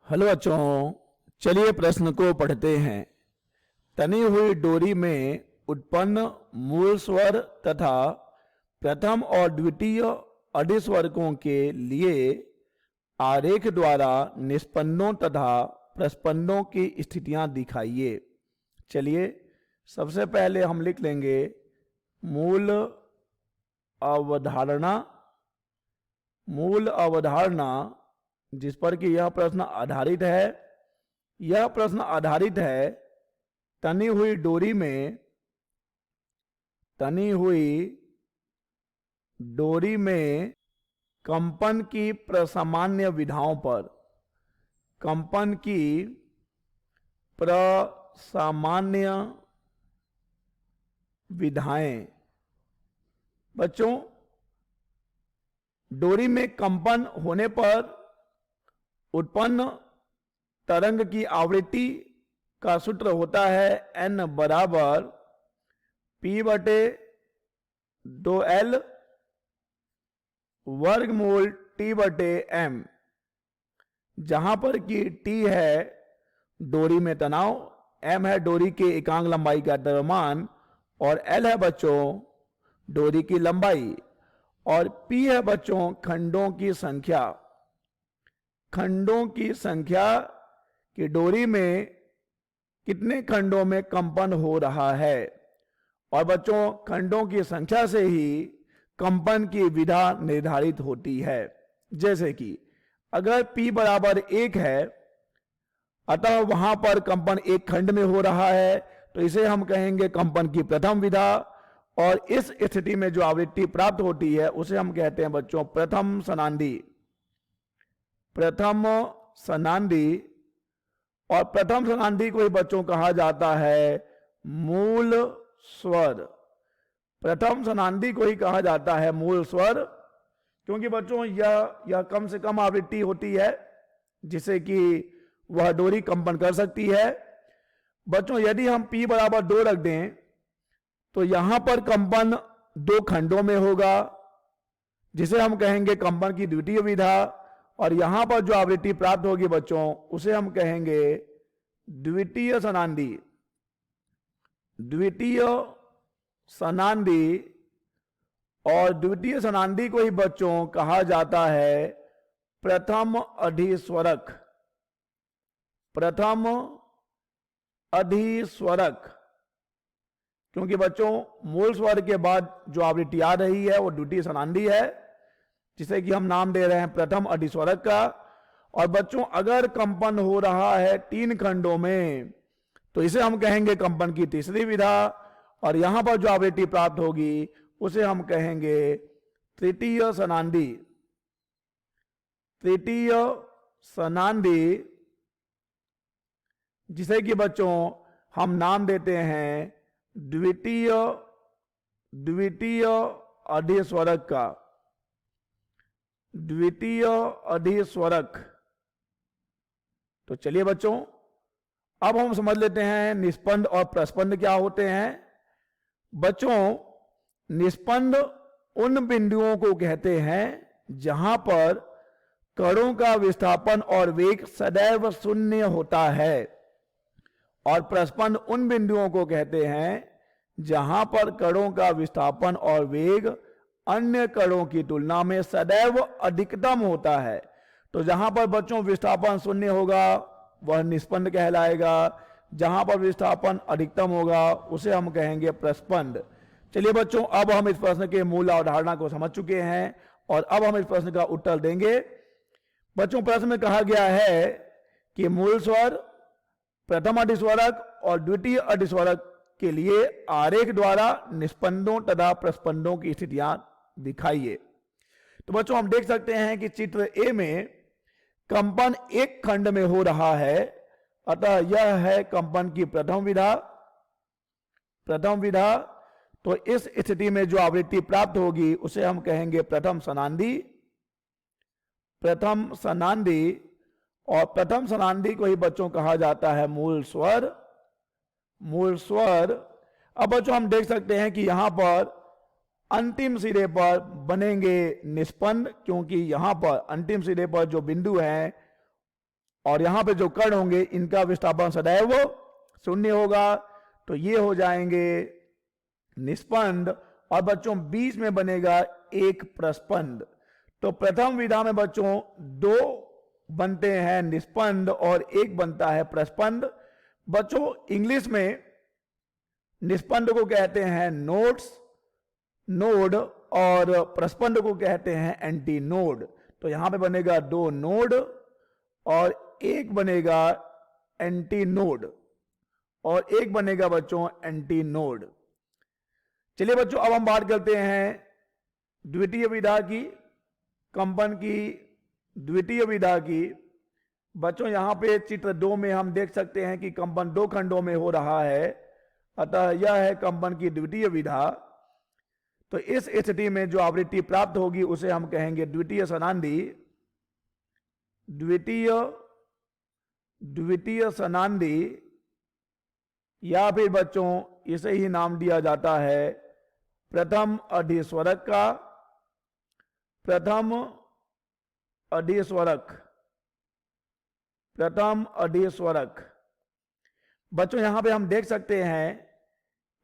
Hello बच्चों, चलिए प्रश्न को पढ़ते हैं। तनी हुई डोरी में उत्पन्न मूल स्वर तथा प्रथम और द्वितीय अधिस्वरकों के लिए आरेख द्वारा निष्पन्नों तथा प्रस्पंदों की स्थितियां दिखाइए। चलिए सबसे पहले हम लिख लेंगे मूल अवधारणा। मूल अवधारणा जिस पर कि यह प्रश्न आधारित है। यह प्रश्न आधारित है तनी हुई डोरी में कंपन की प्रसामान्य विधाओं पर। कंपन की प्रसामान्य विधाएं। बच्चों, डोरी में कंपन होने पर उत्पन्न तरंग की आवृत्ति का सूत्र होता है n बराबर P/2L वर्गमूल T/m, जहां पर कि T है डोरी में तनाव, m है डोरी के एकांक लंबाई का द्रव्यमान और L है बच्चों डोरी की लंबाई और P है बच्चों खंडों की संख्या। खंडों की संख्या कि डोरी में कितने खंडों में कंपन हो रहा है और बच्चों खंडों की संख्या से ही कंपन की विधा निर्धारित होती है। जैसे कि अगर P बराबर 1 है, अतः वहां पर कंपन एक खंड में हो रहा है, तो इसे हम कहेंगे कंपन की प्रथम विधा। और इस स्थिति में जो आवृत्ति प्राप्त होती है उसे हम कहते हैं बच्चों प्रथम सनांदी। प्रथम सनांदी, और प्रथम सनांदी को ही बच्चों कहा जाता है मूल स्वर। प्रथम सनांदी को ही कहा जाता है मूल स्वर, क्योंकि बच्चों यह कम से कम आवृत्ति होती है जिसे कि वह डोरी कंपन कर सकती है। बच्चों यदि हम P बराबर 2 रख दें तो यहां पर कंपन 2 खंडों में होगा जिसे हम कहेंगे कंपन की द्वितीय विधा, और यहां पर जो आवृत्ति प्राप्त होगी बच्चों उसे हम कहेंगे द्वितीय सनांदी। द्वितीय सनांदी, और द्वितीय सनांदी को ही बच्चों कहा जाता है प्रथम अधिस्वरक। प्रथम अधिस्वरक, क्योंकि बच्चों मूल स्वर के बाद जो आवृत्ति आ रही है वो द्वितीय सनांदी है, जिसे कि हम नाम दे रहे हैं प्रथम अधिस्वरक का। और बच्चों अगर कंपन हो रहा है 3 खंडों में तो इसे हम कहेंगे कंपन की तीसरी विधा, और यहां पर जो आवृत्ति प्राप्त होगी उसे हम कहेंगे तृतीय सनांदी। तृतीय सनांदी, जिसे कि बच्चों हम नाम देते हैं द्वितीय अधिस्वरक का। द्वितीय अधिस्वरक। तो चलिए बच्चों अब हम समझ लेते हैं निष्पन्द और प्रस्पंद क्या होते हैं। बच्चों निष्पन्द उन बिंदुओं को कहते हैं जहां पर कणों का विस्थापन और वेग सदैव शून्य होता है, और प्रस्पंद उन बिंदुओं को कहते हैं जहां पर कणों का विस्थापन और वेग अन्य कणों की तुलना में सदैव अधिकतम होता है। तो जहां पर बच्चों विस्थापन शून्य होगा वह निष्पन्द कहलाएगा, जहां पर विस्थापन अधिकतम होगा उसे हम कहेंगे प्रस्पंद। चलिए बच्चों अब हम इस प्रश्न के मूल अवधारणा को समझ चुके हैं और अब हम इस प्रश्न का उत्तर देंगे। बच्चों प्रश्न में कहा गया है कि मूल स्वर, प्रथम अधिस्वरक और द्वितीय अधिस्वरक के लिए आरेख द्वारा निष्पंदों तथा प्रस्पंदों की स्थितियां दिखाइए। तो बच्चों हम देख सकते हैं कि चित्र ए में कंपन एक खंड में हो रहा है, अतः यह है कंपन की प्रथम विधा। प्रथम विधा, तो इस स्थिति में जो आवृत्ति प्राप्त होगी उसे हम कहेंगे प्रथम सनांदी। प्रथम सनांदी, और प्रथम सनांदी को ही बच्चों कहा जाता है मूल स्वर। मूल स्वर। अब बच्चों हम देख सकते हैं कि यहां पर अंतिम सिरे पर बनेंगे निष्पन्द, क्योंकि यहां पर अंतिम सिरे पर जो बिंदु हैं और यहां पे जो कर्ण होंगे इनका विस्थापन सदैव शून्य होगा, तो ये हो जाएंगे निस्पंद। और बच्चों बीच में बनेगा एक प्रस्पंद। तो प्रथम विधा में बच्चों दो बनते हैं निस्पंद और एक बनता है प्रस्पंद। बच्चों इंग्लिश में निस्पंद को कहते हैं नोड और प्रस्पंद को कहते हैं एंटी नोड। तो यहां पे बनेगा दो नोड और एक बनेगा एंटी नोड और एक बनेगा बच्चों एंटी नोड। चलिए बच्चों अब हम बात करते हैं द्वितीय विधा की, कंपन की द्वितीय विधा की। बच्चों यहां पे चित्र 2 में हम देख सकते हैं कि कंपन दो खंडों में हो रहा है, अतः यह है कंपन की द्वितीय विधा। तो इस स्थिति में जो आवृत्ति प्राप्त होगी उसे हम कहेंगे द्वितीय सनांदी। द्वितीय सनांदी या फिर बच्चों इसे ही नाम दिया जाता है प्रथम अधिस्वरक का। प्रथम अधिस्वरक। बच्चों यहां पे हम देख सकते हैं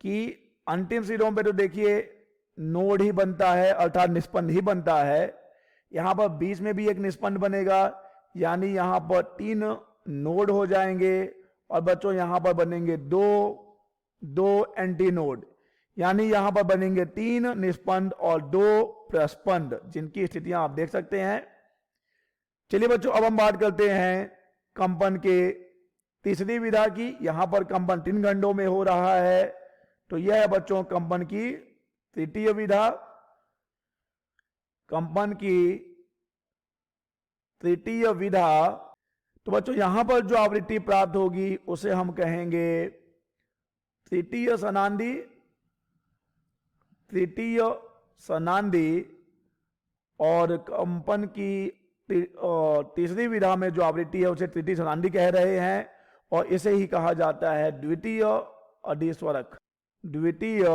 कि अंतिम सिरों पे तो देखिए नोड ही बनता है अर्थात निस्पंद ही बनता है। यहां पर बीच में भी एक निस्पंद बनेगा, यानी यहां पर 3 नोड हो जाएंगे और बच्चों यहां पर बनेंगे दो एंटी नोड, यानी यहां पर बनेंगे 3 निस्पंद और 2 प्रस्पंद, जिनकी स्थितियां आप देख सकते हैं। चलिए बच्चों अब हम बात करते हैं कंपन के तीसरी विधा की। यहां पर कंपन 3 खंडों में हो रहा है, तो यह है बच्चों कंपन की तृतीय विधा। कंपन की तृतीय विधा, तो बच्चों यहां पर जो आवृत्ति प्राप्त होगी उसे हम कहेंगे तृतीय सनांदी। तृतीय सनांदी और कंपन की तीसरी विधा में जो आवृत्ति है उसे तृतीय सनांदी कह रहे हैं और इसे ही कहा जाता है द्वितीय अधिस्वरक। द्वितीय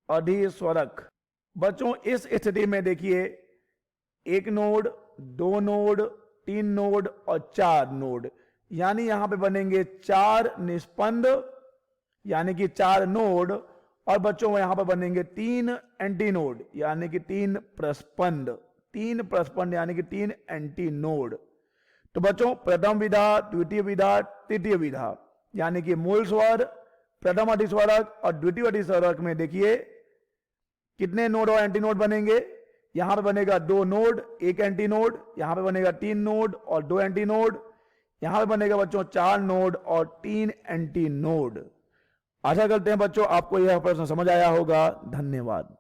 अधिस्वरक। बच्चों इस स्थिति में देखिए 1 नोड, 2 नोड, 3 नोड और 4 नोड, यानी यहां पे बनेंगे 4 निस्पंद यानी कि 4 नोड और बच्चों यहां पर बनेंगे 3 एंटी नोड यानी कि 3 प्रस्पंद। 3 प्रस्पंद यानी कि 3 एंटी नोड। तो बच्चों प्रथम विधा, द्वितीय विधा, तृतीय विधा, यानी कि मूल स्वर, प्रथम अधिस्वरक और द्वितीय अधिस्वरक में देखिए कितने नोड और एंटी नोड बनेंगे। यहां पे बनेगा 2 नोड, 1 एंटी नोड, यहां पे बनेगा 3 नोड और 2 एंटी नोड, यहां पे बनेगा बच्चों 4 नोड और 3 एंटी नोड। आशा करते हैं बच्चों आपको यह प्रश्न समझ आया होगा। धन्यवाद।